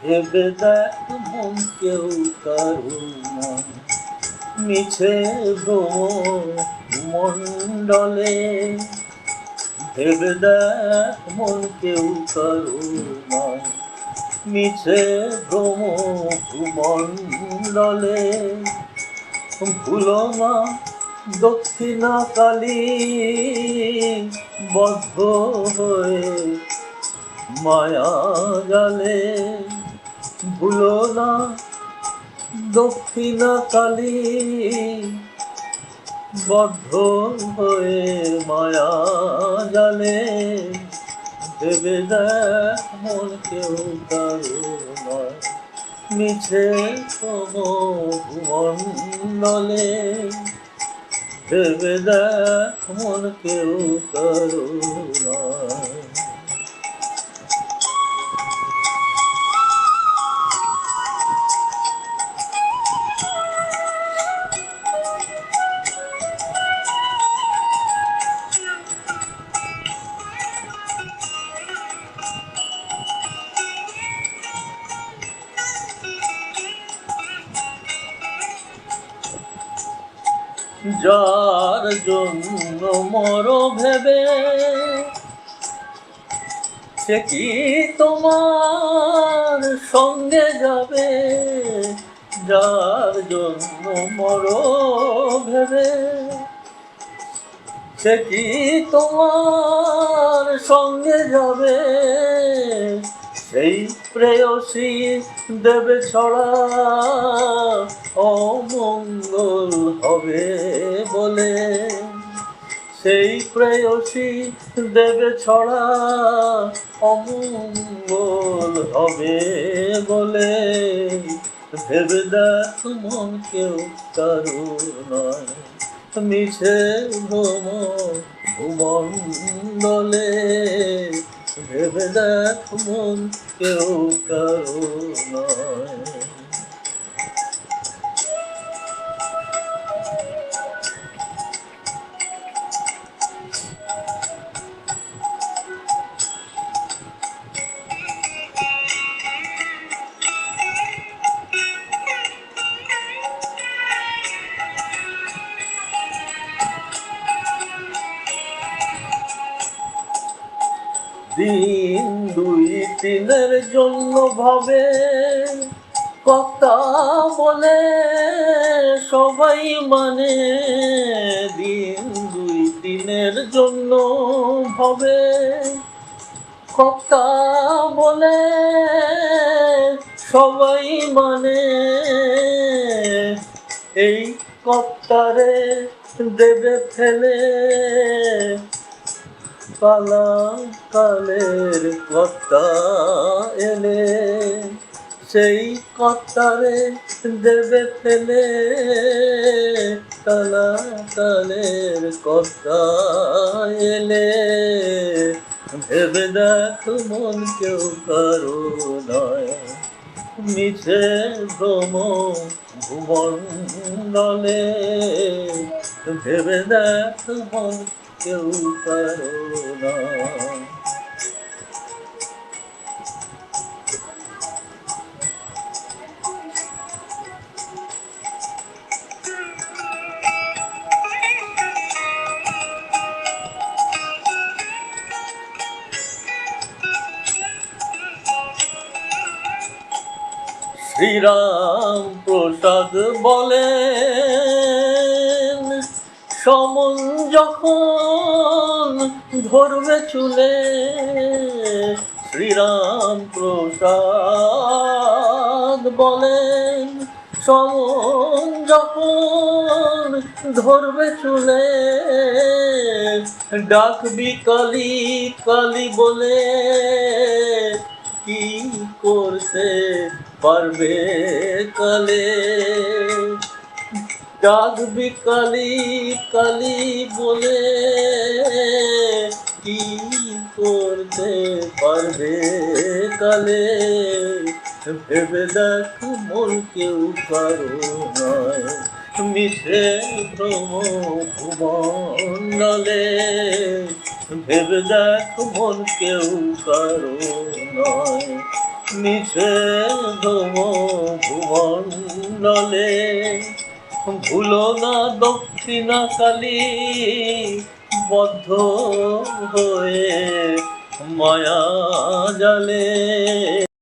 ভেবে দেখ মন কেউ কারো নয়, মিছে ভ্রমণ্ডলে। ভেবে দেখ মন কেউ কারো নয়, মিছে ভ্রমণ্ডলে। ভুলো না দক্ষিণা কালী, বদ্ধ হয়ে মায়া জালে। ভুলো না দক্ষিণা কালী, বদ্ধ হয়ে মায়া জালে। ভেবে দেখ মন কেউ কারো নয়, মিছে ভ্রমণ্ডলে। ভেবে দেখ মন কেউ কারো নয়। যার জন্য মরো ভেবে, সে কি তোমার সঙ্গে যাবে? যার জন্য মরো ভেবে, সে কি তোমার সঙ্গে যাবে? সেই প্রেয়সী দেবে ছড়া, অমঙ্গল হবে বলে। সেই প্রেয়সী দেবে ছড়া, অমঙ্গল হবে বলে। ভেবে দেখ মন কেউ কারো নয়, মিছে ভ্রমণ্ডলে। ভেবে দেখ মন কেউ কারো নয়। দিন দুই দিনের জন্য ভাবে, কথা বলে সবাই মানে। দিন দুই দিনের জন্য ভাবে, কথা বলে সবাই মানে। এই কর্তারে দেবে ফেলে, কালা কালের কর্তা এলে। সেই কর্তারে দেবে ফেলে, কালা কালের কর্তা এলে। ভেবে দেখ মন কেউ কারো নয়, মিছে ভ্রমণ্ডলে। ভেবে দেখ মন কেউ কারো নয়। শ্রীরাম প্রসাদ বলেন, সমন যখন ধরবে চুলে। শ্রীরাম প্রসাদ বলেন, সমন যখন ধরবে চুলে। ডাকবি কালী কালী বলে, কি করতে পারবে কালে? ডাকবি কালী কালী বলে, কি করতে পারবে কালে? ভেবে দেখ মন কেউ কারো নয়, মিছে ভ্রমণ্ডলে। ভেবে দেখ মন কেউ কারো নয়, মিছে ভ্রম ভুমণ্ডলে ভুলো না দক্ষিণা কালী বদ্ধ হয়ে মায়া জালে।